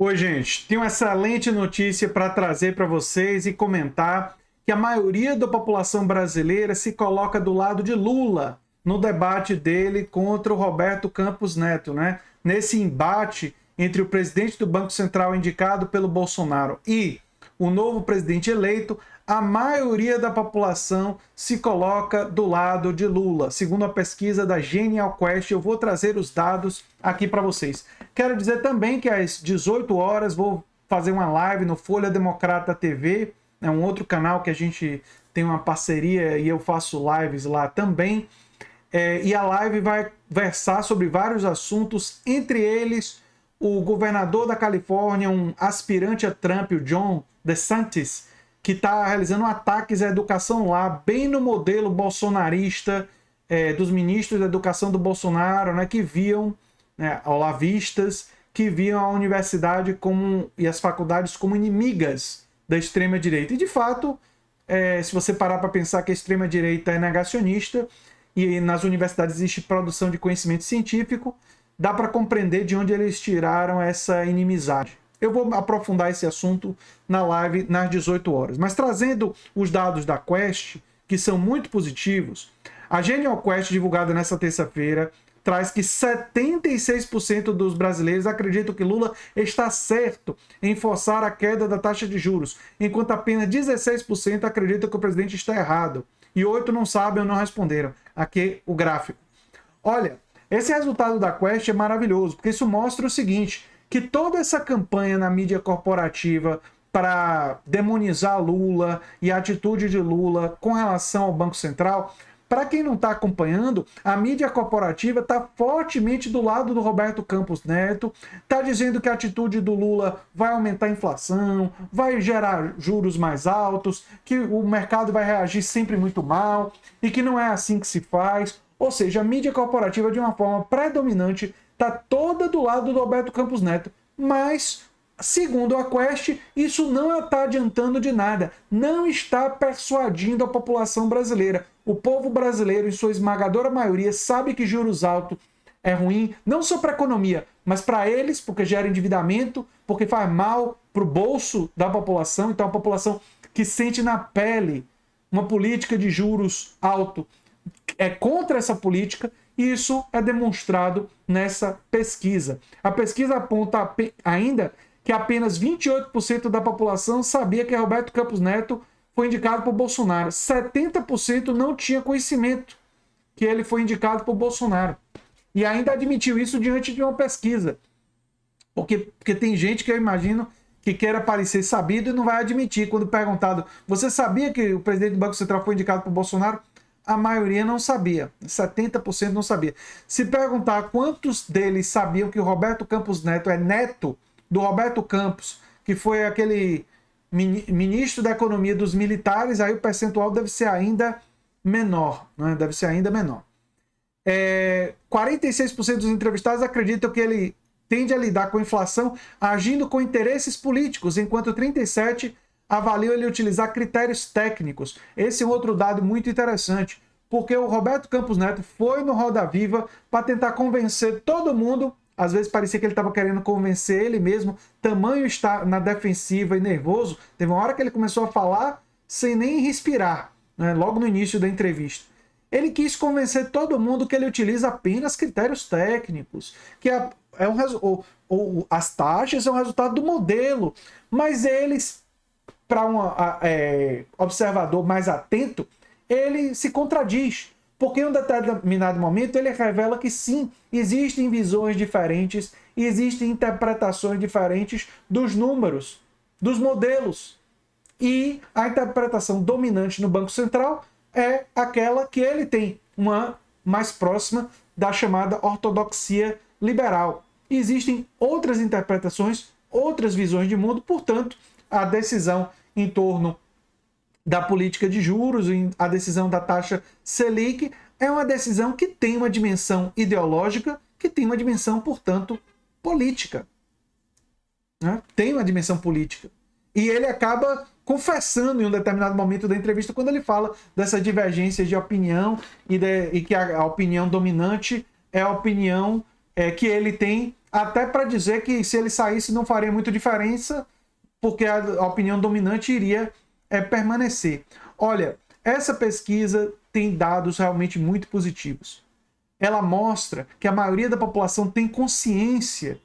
Oi, gente. Tenho uma excelente notícia para trazer para vocês e comentar que a maioria da população brasileira se coloca do lado de Lula no debate dele contra o Roberto Campos Neto, né? Nesse embate entre o presidente do Banco Central indicado pelo Bolsonaro e o novo presidente eleito, a maioria da população se coloca do lado de Lula. Segundo a pesquisa da Genial Quest, eu vou trazer os dados aqui para vocês. Quero dizer também que às 18 horas vou fazer uma live no Folha Democrata TV, é um outro canal que a gente tem uma parceria e eu faço lives lá também. E a live vai versar sobre vários assuntos, entre eles o governador da Califórnia, um aspirante a Trump, o Ron DeSantis, que está realizando ataques à educação lá, bem no modelo bolsonarista dos ministros da educação do Bolsonaro, né, que viam, né, olavistas, que viam a universidade e as faculdades como inimigas da extrema-direita. E, de fato, se você parar para pensar que a extrema-direita é negacionista e nas universidades existe produção de conhecimento científico, dá para compreender de onde eles tiraram essa inimizade. Eu vou aprofundar esse assunto na live nas 18 horas. Mas trazendo os dados da Quest, que são muito positivos, a Genial Quest, divulgada nessa terça-feira, traz que 76% dos brasileiros acreditam que Lula está certo em forçar a queda da taxa de juros, enquanto apenas 16% acreditam que o presidente está errado. E 8% não sabem ou não responderam. Aqui o gráfico. Olha, esse resultado da Quest é maravilhoso, porque isso mostra o seguinte, que toda essa campanha na mídia corporativa para demonizar Lula e a atitude de Lula com relação ao Banco Central, para quem não está acompanhando, a mídia corporativa está fortemente do lado do Roberto Campos Neto, está dizendo que a atitude do Lula vai aumentar a inflação, vai gerar juros mais altos, que o mercado vai reagir sempre muito mal e que não é assim que se faz. Ou seja, a mídia corporativa, de uma forma predominante, está toda do lado do Roberto Campos Neto. Mas, segundo a Quest, isso não está adiantando de nada. Não está persuadindo a população brasileira. O povo brasileiro, em sua esmagadora maioria, sabe que juros altos é ruim, não só para a economia, mas para eles, porque gera endividamento, porque faz mal para o bolso da população. Então, a população que sente na pele uma política de juros alto é contra essa política, e isso é demonstrado nessa pesquisa. A pesquisa aponta ainda que apenas 28% da população sabia que Roberto Campos Neto foi indicado por Bolsonaro. 70% não tinha conhecimento que ele foi indicado por Bolsonaro. E ainda admitiu isso diante de uma pesquisa. Porque tem gente que eu imagino que queira parecer sabido e não vai admitir. Quando perguntado, você sabia que o presidente do Banco Central foi indicado por Bolsonaro? A maioria não sabia, 70% não sabia. Se perguntar quantos deles sabiam que o Roberto Campos Neto é neto do Roberto Campos, que foi aquele ministro da economia dos militares, aí o percentual deve ser ainda menor, né? Deve ser ainda menor. 46% dos entrevistados acreditam que ele tende a lidar com a inflação agindo com interesses políticos, enquanto 37% avaliam ele utilizar critérios técnicos. Esse é outro dado muito interessante, porque o Roberto Campos Neto foi no Roda Viva para tentar convencer todo mundo. Às vezes parecia que ele estava querendo convencer ele mesmo, tamanho está na defensiva e nervoso. Teve uma hora que ele começou a falar sem nem respirar, né, logo no início da entrevista. Ele quis convencer todo mundo que ele utiliza apenas critérios técnicos, que as taxas são resultado do modelo, mas eles, para um observador mais atento, ele se contradiz, porque em um determinado momento ele revela que sim, existem visões diferentes, existem interpretações diferentes dos números, dos modelos. E a interpretação dominante no Banco Central é aquela que ele tem, uma mais próxima da chamada ortodoxia liberal. Existem outras interpretações, outras visões de mundo, portanto, a decisão em torno da política de juros, a decisão da taxa Selic, é uma decisão que tem uma dimensão ideológica, que tem uma dimensão, portanto, política. Né? Tem uma dimensão política. E ele acaba confessando em um determinado momento da entrevista, quando ele fala dessa divergência de opinião e que a opinião dominante é a opinião que ele tem até para dizer que se ele saísse não faria muita diferença, porque a opinião dominante iria permanecer. Olha, essa pesquisa tem dados realmente muito positivos. Ela mostra que a maioria da população tem consciência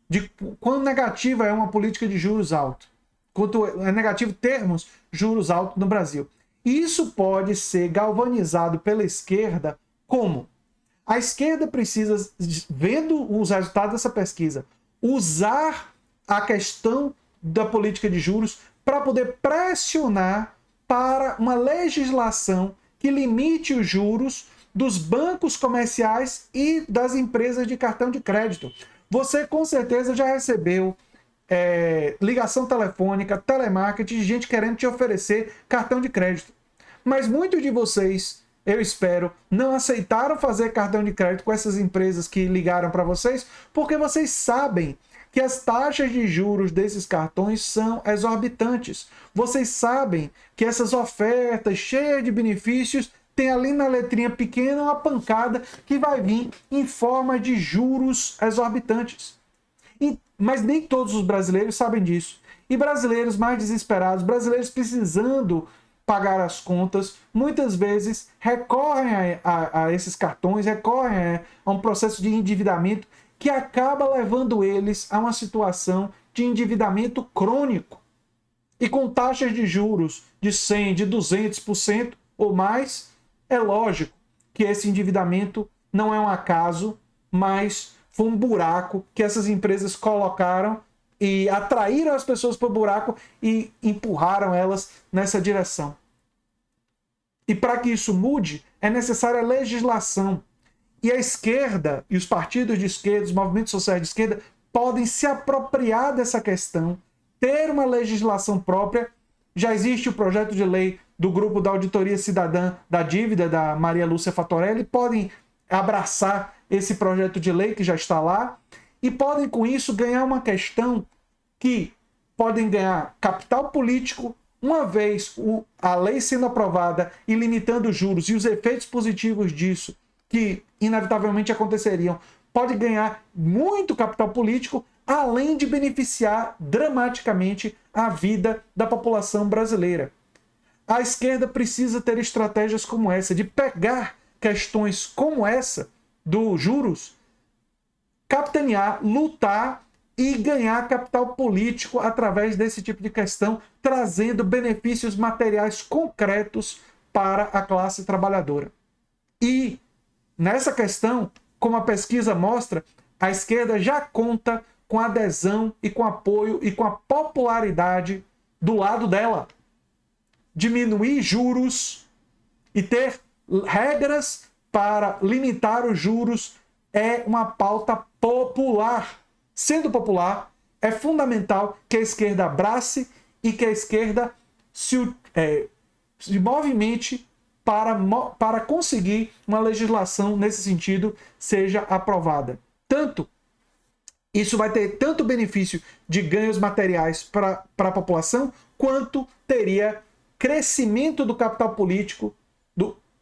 de quão negativa é uma política de juros altos, quanto é negativo termos juros altos no Brasil. E isso pode ser galvanizado pela esquerda como? A esquerda precisa, vendo os resultados dessa pesquisa, usar a questão da política de juros para poder pressionar para uma legislação que limite os juros dos bancos comerciais e das empresas de cartão de crédito. Você com certeza já recebeu ligação telefônica, telemarketing, de gente querendo te oferecer cartão de crédito. Mas muitos de vocês, eu espero, não aceitaram fazer cartão de crédito com essas empresas que ligaram para vocês, porque vocês sabem que as taxas de juros desses cartões são exorbitantes. Vocês sabem que essas ofertas cheias de benefícios tem ali na letrinha pequena uma pancada que vai vir em forma de juros exorbitantes. Mas nem todos os brasileiros sabem disso. E brasileiros mais desesperados, brasileiros precisando pagar as contas, muitas vezes recorrem a esses cartões, recorrem a um processo de endividamento que acaba levando eles a uma situação de endividamento crônico. E com taxas de juros de 100%, de 200% ou mais, é lógico que esse endividamento não é um acaso, mas foi um buraco que essas empresas colocaram e atraíram as pessoas para o buraco e empurraram elas nessa direção. E para que isso mude, é necessária legislação. E a esquerda, e os partidos de esquerda, os movimentos sociais de esquerda, podem se apropriar dessa questão, ter uma legislação própria. Já existe o projeto de lei do grupo da Auditoria Cidadã da Dívida, da Maria Lúcia Fatorelli, podem abraçar esse projeto de lei que já está lá, e podem com isso ganhar uma questão que podem ganhar capital político, uma vez a lei sendo aprovada e limitando os juros e os efeitos positivos disso, que inevitavelmente aconteceriam, pode ganhar muito capital político, além de beneficiar dramaticamente a vida da população brasileira. A esquerda precisa ter estratégias como essa, de pegar questões como essa dos juros, capitanear, lutar e ganhar capital político através desse tipo de questão, trazendo benefícios materiais concretos para a classe trabalhadora. E nessa questão, como a pesquisa mostra, a esquerda já conta com adesão e com apoio e com a popularidade do lado dela. Diminuir juros e ter regras para limitar os juros é uma pauta popular. Sendo popular, é fundamental que a esquerda abrace e que a esquerda se movimente para conseguir uma legislação nesse sentido seja aprovada. Isso vai ter tanto benefício de ganhos materiais para a população, quanto teria crescimento do capital político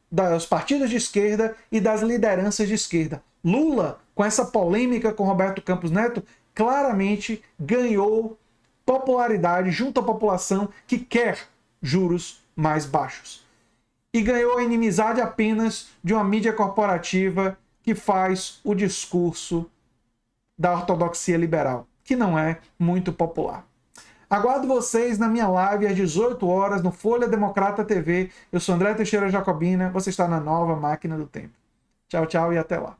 dos partidos de esquerda e das lideranças de esquerda. Lula, com essa polêmica com Roberto Campos Neto, claramente ganhou popularidade junto à população que quer juros mais baixos. E ganhou a inimizade apenas de uma mídia corporativa que faz o discurso da ortodoxia liberal, que não é muito popular. Aguardo vocês na minha live às 18 horas no Folha Democrata TV. Eu sou André Teixeira Jacobina, você está na nova Máquina do Tempo. Tchau, tchau e até lá.